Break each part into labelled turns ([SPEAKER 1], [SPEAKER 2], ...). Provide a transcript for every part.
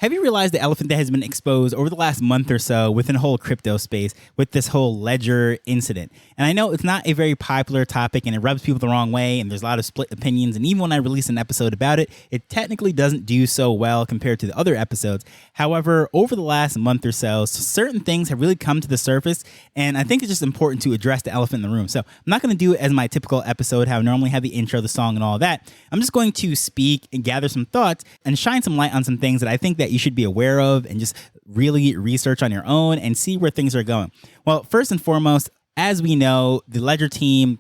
[SPEAKER 1] Have you realized the elephant that has been exposed over the last month or so within the whole crypto space with this whole Ledger incident? And I know it's not a very popular topic and it rubs people the wrong way and there's a lot of split opinions. And even when I release an episode about it, it technically doesn't do so well compared to the other episodes. However, over the last month or so, certain things have really come to the surface. And I think it's just important to address the elephant in the room. So I'm not going to do it as my typical episode, how I normally have the intro, the song, and all that. I'm just going to speak and gather some thoughts and shine some light on some things that I think that you should be aware of and just really research on your own and see where things are going. Well, first and foremost, as we know, the Ledger team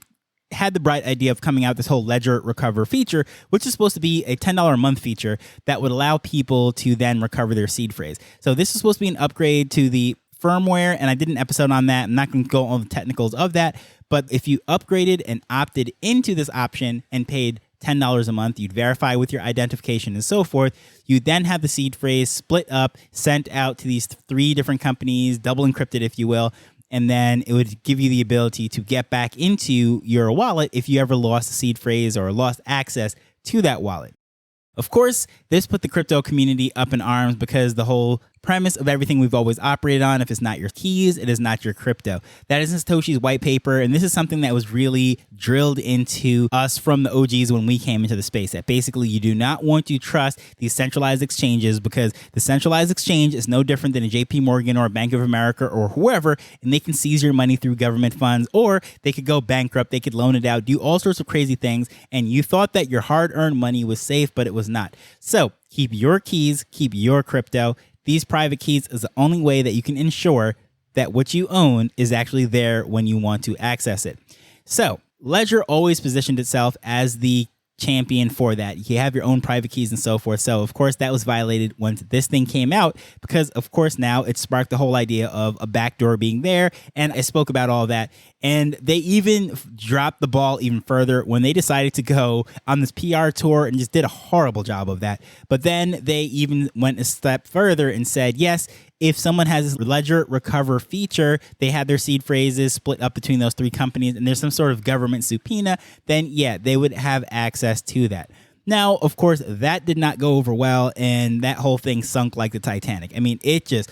[SPEAKER 1] had the bright idea of coming out this whole Ledger Recover feature, which is supposed to be a $10 a month feature that would allow people to then recover their seed phrase. So this is supposed to be an upgrade to the firmware, and I did an episode on that. I'm not going to go on the technicals of that, but if you upgraded and opted into this option and paid $10 a month, you'd verify with your identification and so forth. You then have the seed phrase split up, sent out to these 3 different companies, double encrypted, if you will. And then it would give you the ability to get back into your wallet if you ever lost the seed phrase or lost access to that wallet. Of course, this put the crypto community up in arms because the whole premise of everything we've always operated on, if it's not your keys, it is not your crypto. That is Satoshi's white paper, and this is something that was really drilled into us from the OGs when we came into the space, that basically you do not want to trust these centralized exchanges because the centralized exchange is no different than a JP Morgan or a Bank of America or whoever, and they can seize your money through government funds, or they could go bankrupt, they could loan it out, do all sorts of crazy things, and you thought that your hard-earned money was safe, but it was not. So keep your keys, keep your crypto. These private keys is the only way that you can ensure that what you own is actually there when you want to access it. So Ledger always positioned itself as the champion for that. You have your own private keys and so forth. So of course that was violated once this thing came out because of course now it sparked the whole idea of a backdoor being there. And I spoke about all that. And they even dropped the ball even further when they decided to go on this PR tour and just did a horrible job of that. But then they even went a step further and said, yes, if someone has this Ledger Recover feature, they had their seed phrases split up between those 3 companies, and there's some sort of government subpoena, then yeah, they would have access to that. Now, of course, that did not go over well, and that whole thing sunk like the Titanic. I mean, it just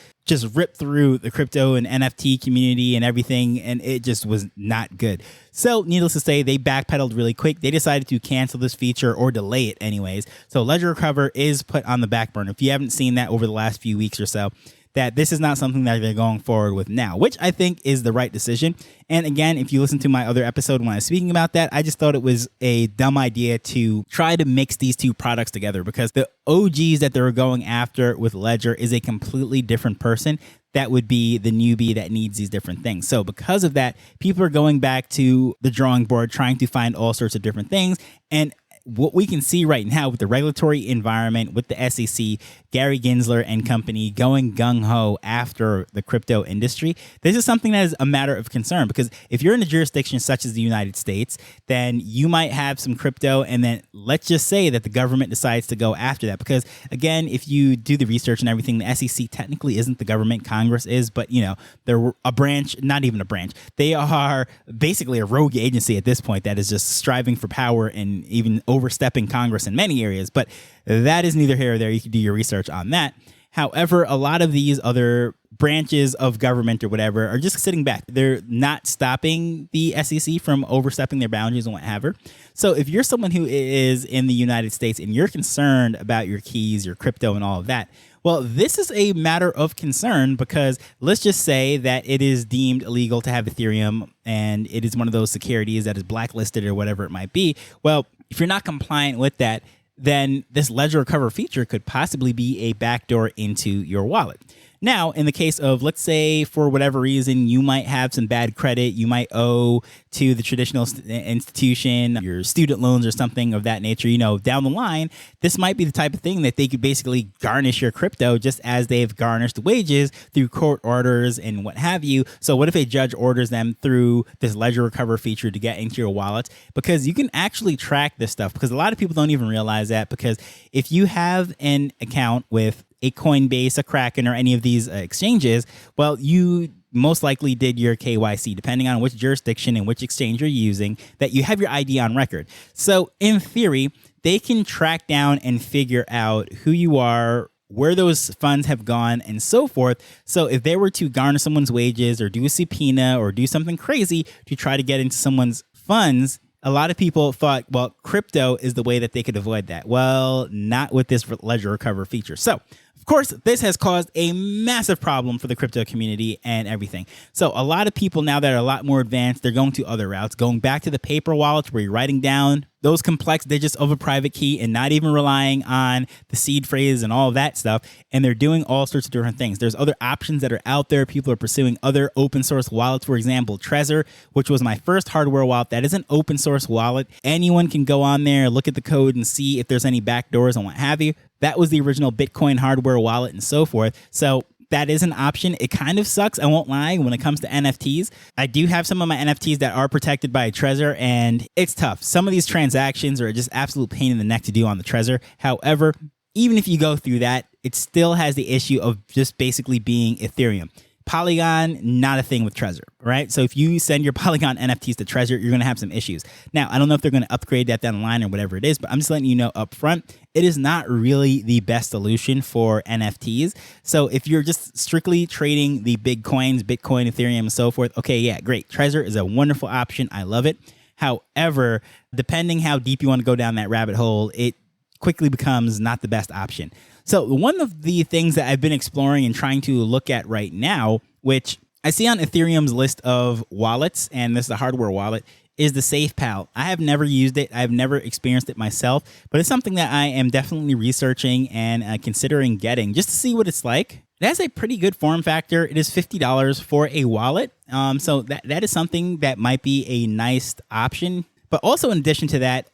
[SPEAKER 1] ripped through the crypto and NFT community and everything, and it just was not good. So, needless to say, they backpedaled really quick. They decided to cancel this feature or delay it anyways. So, Ledger Recover is put on the back burner. If you haven't seen that over the last few weeks or so, that this is not something that they're going forward with now, which I think is the right decision. And again, if you listen to my other episode when I was speaking about that, I just thought it was a dumb idea to try to mix these 2 products together because the OGs that they were going after with Ledger is a completely different person. That would be the newbie that needs these different things. So because of that, people are going back to the drawing board, trying to find all sorts of different things. And what we can see right now with the regulatory environment, with the SEC, Gary Gensler and company going gung-ho after the crypto industry, this is something that is a matter of concern because if you're in a jurisdiction such as the United States, then you might have some crypto and then let's just say that the government decides to go after that because, again, if you do the research and everything, the SEC technically isn't the government, Congress is, but, you know, they're a branch, not even a branch. They are basically a rogue agency at this point that is just striving for power and even overstepping Congress in many areas, but that is neither here or there. You can do your research on that. However, a lot of these other branches of government or whatever are just sitting back. They're not stopping the SEC from overstepping their boundaries and whatever. So if you're someone who is in the United States and you're concerned about your keys, your crypto and all of that, well, this is a matter of concern because let's just say that it is deemed illegal to have Ethereum and it is one of those securities that is blacklisted or whatever it might be. Well, if you're not compliant with that, then this Ledger Recover feature could possibly be a backdoor into your wallet. Now, in the case of, let's say, for whatever reason, you might have some bad credit, you might owe to the traditional institution, your student loans or something of that nature, you know, down the line, this might be the type of thing that they could basically garnish your crypto just as they've garnished wages through court orders and what have you. So what if a judge orders them through this Ledger Recover feature to get into your wallet? Because you can actually track this stuff because a lot of people don't even realize that because if you have an account with a Coinbase, a Kraken, or any of these exchanges, well, you most likely did your KYC, depending on which jurisdiction and which exchange you're using, that you have your ID on record. So in theory, they can track down and figure out who you are, where those funds have gone and so forth. So if they were to garner someone's wages or do a subpoena or do something crazy to try to get into someone's funds, a lot of people thought, well, crypto is the way that they could avoid that. Well, not with this ledger recover feature. So of course, this has caused a massive problem for the crypto community and everything. So a lot of people now that are a lot more advanced, they're going to other routes, going back to the paper wallets where you're writing down those complex digits of a private key and not even relying on the seed phrase and all of that stuff. And they're doing all sorts of different things. There's other options that are out there. People are pursuing other open source wallets. For example, Trezor, which was my first hardware wallet. That is an open source wallet. Anyone can go on there, look at the code and see if there's any backdoors and what have you. That was the original Bitcoin hardware wallet and so forth. So that is an option. It kind of sucks, I won't lie, when it comes to NFTs. I do have some of my NFTs that are protected by Trezor, and it's tough. Some of these transactions are just absolute pain in the neck to do on the Trezor. However, even if you go through that, it still has the issue of just basically being Ethereum. Polygon, not a thing with Trezor, right? So if you send your Polygon NFTs to Trezor, you're going to have some issues. Now, I don't know if they're going to upgrade that down the line or whatever it is, but I'm just letting you know up front, it is not really the best solution for NFTs. So if you're just strictly trading the big coins, Bitcoin, Ethereum, and so forth, okay, yeah, great. Trezor is a wonderful option. I love it. However, depending how deep you want to go down that rabbit hole, it quickly becomes not the best option. So one of the things that I've been exploring and trying to look at right now, which I see on Ethereum's list of wallets, and this is a hardware wallet, is the SafePal. I have never used it. I've never experienced it myself, but it's something that I am definitely researching and considering getting just to see what it's like. It has a pretty good form factor. It is $50 for a wallet. So that is something that might be a nice option. But also in addition to that,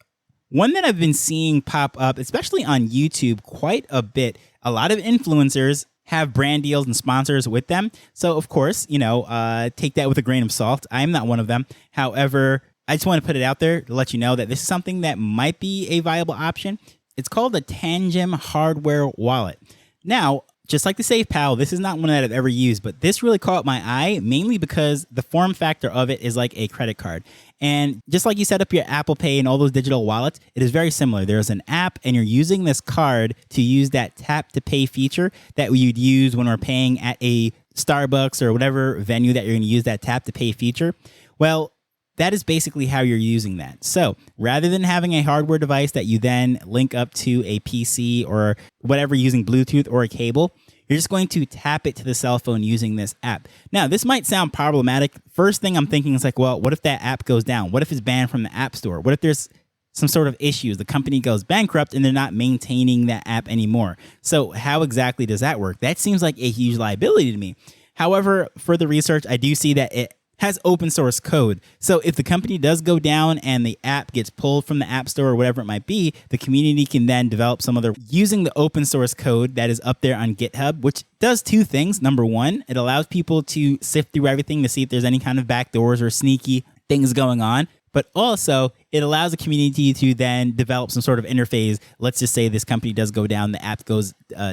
[SPEAKER 1] one that I've been seeing pop up, especially on YouTube quite a bit, a lot of influencers have brand deals and sponsors with them. So of course, take that with a grain of salt. I'm not one of them. However, I just want to put it out there to let you know that this is something that might be a viable option. It's called the Tamgen hardware wallet. Now, just like the SafePal, this is not one that I've ever used, but this really caught my eye, mainly because the form factor of it is like a credit card. And just like you set up your Apple Pay and all those digital wallets, it is very similar. There's an app, and you're using this card to use that tap to pay feature that you'd use when we're paying at a Starbucks or whatever venue that you're going to use that tap to pay feature. Well, that is basically how you're using that. So rather than having a hardware device that you then link up to a PC or whatever using Bluetooth or a cable, you're just going to tap it to the cell phone using this app. Now, this might sound problematic. First thing I'm thinking is like, well, what if that app goes down? What if it's banned from the App Store? What if there's some sort of issues? The company goes bankrupt and they're not maintaining that app anymore. So how exactly does that work? That seems like a huge liability to me. However, further research, I do see that it has open source code. So if the company does go down and the app gets pulled from the App Store or whatever it might be, the community can then develop some other using the open source code that is up there on GitHub, which does two things. Number one, it allows people to sift through everything to see if there's any kind of backdoors or sneaky things going on. But also, it allows the community to then develop some sort of interface. Let's just say this company does go down, the app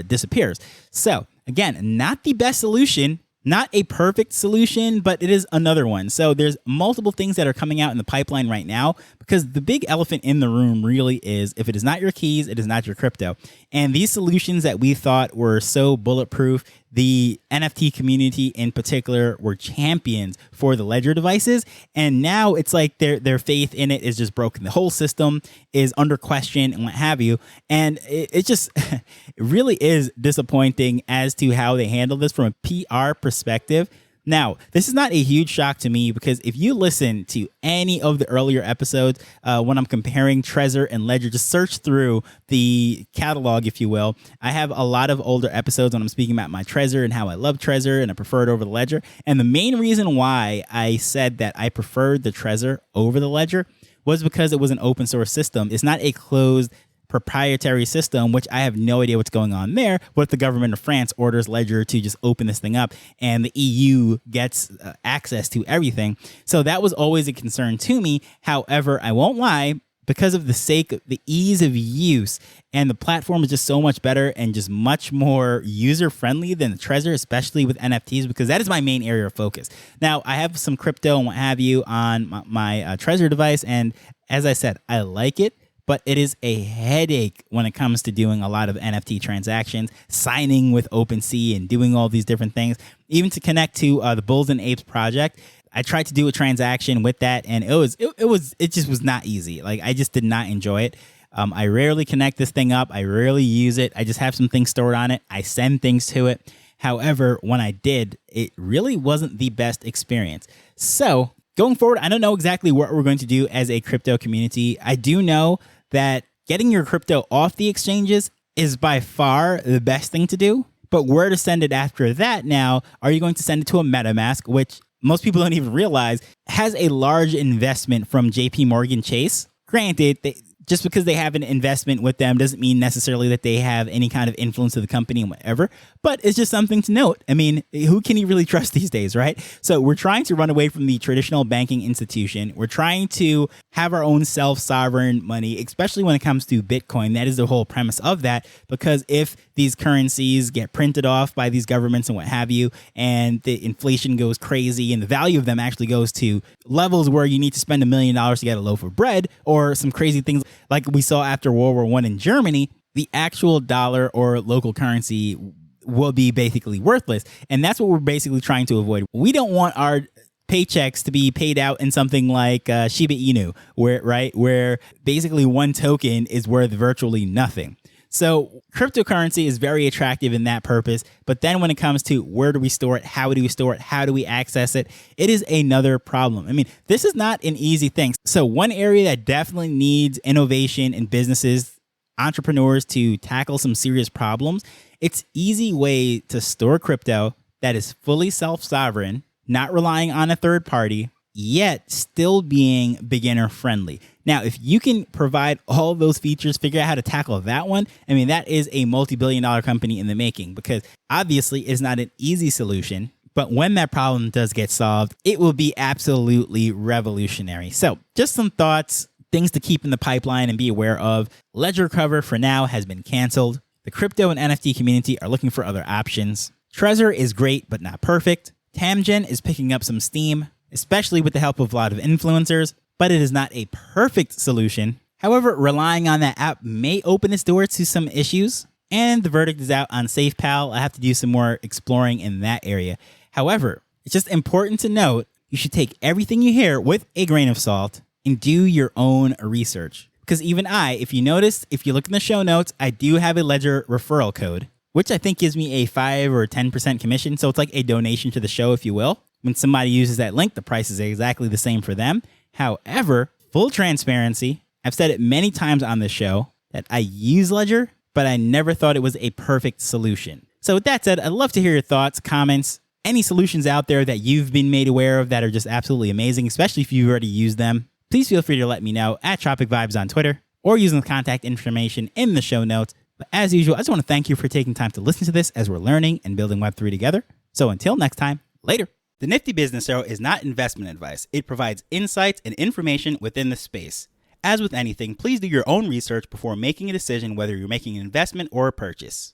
[SPEAKER 1] disappears. So again, not the best solution. Not a perfect solution, but it is another one. So there's multiple things that are coming out in the pipeline right now, because the big elephant in the room really is, if it is not your keys, it is not your crypto. And these solutions that we thought were so bulletproof, the NFT community in particular were champions for the Ledger devices. And now it's like their faith in it is just broken. The whole system is under question and what have you. And it just it really is disappointing as to how they handle this from a PR perspective. Now, this is not a huge shock to me, because if you listen to any of the earlier episodes, when I'm comparing Trezor and Ledger, just search through the catalog, if you will. I have a lot of older episodes when I'm speaking about my Trezor and how I love Trezor and I prefer it over the Ledger. And the main reason why I said that I preferred the Trezor over the Ledger was because it was an open source system. It's not a closed proprietary system, which I have no idea what's going on there. What if the government of France orders Ledger to just open this thing up and the EU gets access to everything? So that was always a concern to me. However, I won't lie, because of the sake of the ease of use, and the platform is just so much better and just much more user friendly than the Trezor, especially with NFTs, because that is my main area of focus. Now, I have some crypto and what have you on my Trezor device, and as I said, I like it. but it is a headache when it comes to doing a lot of NFT transactions, signing with OpenSea and doing all these different things, even to connect to the Bulls and Apes project. I tried to do a transaction with that, and it just was not easy. Like, I just did not enjoy it. I rarely connect this thing up. I rarely use it. I just have some things stored on it. I send things to it. However, when I did, it really wasn't the best experience. So going forward, I don't know exactly what we're going to do as a crypto community. I do know that getting your crypto off the exchanges is by far the best thing to do. But where to send it after that now? Are you going to send it to a MetaMask, which most people don't even realize has a large investment from JP Morgan Chase? Granted, just because they have an investment with them doesn't mean necessarily that they have any kind of influence of the company and whatever, but it's just something to note. I mean, who can you really trust these days, right? So we're trying to run away from the traditional banking institution. We're trying to have our own self-sovereign money, especially when it comes to Bitcoin. That is the whole premise of that, because if these currencies get printed off by these governments and what have you, and the inflation goes crazy and the value of them actually goes to levels where you need to spend $1 million to get a loaf of bread or some crazy things like we saw after World War I in Germany, the actual dollar or local currency will be basically worthless. And that's what we're basically trying to avoid. We don't want our paychecks to be paid out in something like Shiba Inu, where basically one token is worth virtually nothing. So cryptocurrency is very attractive in that purpose. But then when it comes to where do we store it, how do we store it, how do we access it, it is another problem. I mean, this is not an easy thing. So one area that definitely needs innovation in businesses, entrepreneurs to tackle some serious problems, it's easy way to store crypto that is fully self-sovereign, not relying on a third party, yet still being beginner friendly. Now, if you can provide all of those features, figure out how to tackle that one, I mean, that is a multi-billion-dollar company in the making, because obviously it's not an easy solution, but when that problem does get solved, it will be absolutely revolutionary. So just some thoughts, things to keep in the pipeline and be aware of. Ledger Cover for now has been canceled. The crypto and NFT community are looking for other options. Trezor is great, but not perfect. Tamgen is picking up some steam, especially with the help of a lot of influencers, but it is not a perfect solution. However, relying on that app may open its door to some issues, and the verdict is out on SafePal. I have to do some more exploring in that area. However, it's just important to note, you should take everything you hear with a grain of salt and do your own research. Because even if you notice, if you look in the show notes, I do have a Ledger referral code, which I think gives me a 5 or 10% commission. So it's like a donation to the show, if you will. When somebody uses that link, the price is exactly the same for them. However, full transparency, I've said it many times on this show that I use Ledger, but I never thought it was a perfect solution. So with that said, I'd love to hear your thoughts, comments, any solutions out there that you've been made aware of that are just absolutely amazing, especially if you've already used them. Please feel free to let me know at Tropic Vibes on Twitter or using the contact information in the show notes. But as usual, I just want to thank you for taking time to listen to this as we're learning and building Web3 together. So until next time, later. The Nifty Business Show is not investment advice. It provides insights and information within the space. As with anything, please do your own research before making a decision whether you're making an investment or a purchase.